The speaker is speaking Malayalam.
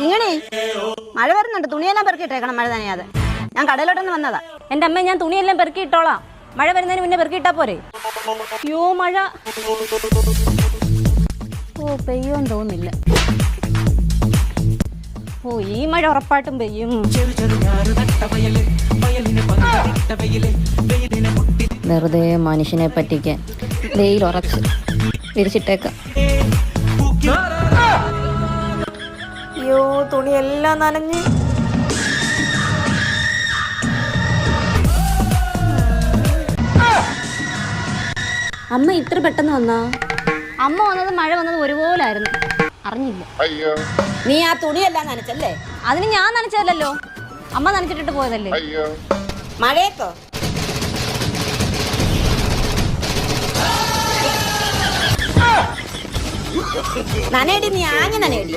ഇങ്ങനെ മഴ വരുന്നുണ്ട്, തുണിയെല്ലാം പെറുക്കിയിട്ടേക്കണം മഴ നനയാതെ. ഞാൻ കടയിലോട്ടൊന്ന് വന്നതാ. എൻ്റെ അമ്മ, ഞാൻ തുണിയെല്ലാം പെറുക്കിയിട്ടോളാം. മഴ വരുന്നതിന് മുന്നേ പെറുക്കിയിട്ടാ പോരെ? അയ്യോ മഴ. ഓ പെയ്യോന്ന് തോന്നില്ല. ഓ ഈ മഴ ഉറപ്പായിട്ടും പെയ്യും. വെറുതെ മനുഷ്യനെ പറ്റിക്കാൻ വെയിൽ ഉറച്ച് വിരിച്ചിട്ടേക്കാം. അയ്യോ തുണിയെല്ലാം നനഞ്ഞ്. അമ്മ ഇത്ര പെട്ടെന്ന് വന്നാ? അമ്മ വന്നത് മഴ വന്നത് ഒരുപോലായിരുന്നു, അറിഞ്ഞില്ല. നീ ആ തുണിയെല്ലാം നനച്ചല്ലേ? അതിന് ഞാൻ നനച്ചതല്ലോ, അമ്മ നനച്ചിട്ടിട്ട് പോയതല്ലേ. മഴയത്തോ? നനയടി, നീ ആഞ്ഞു നനയടി.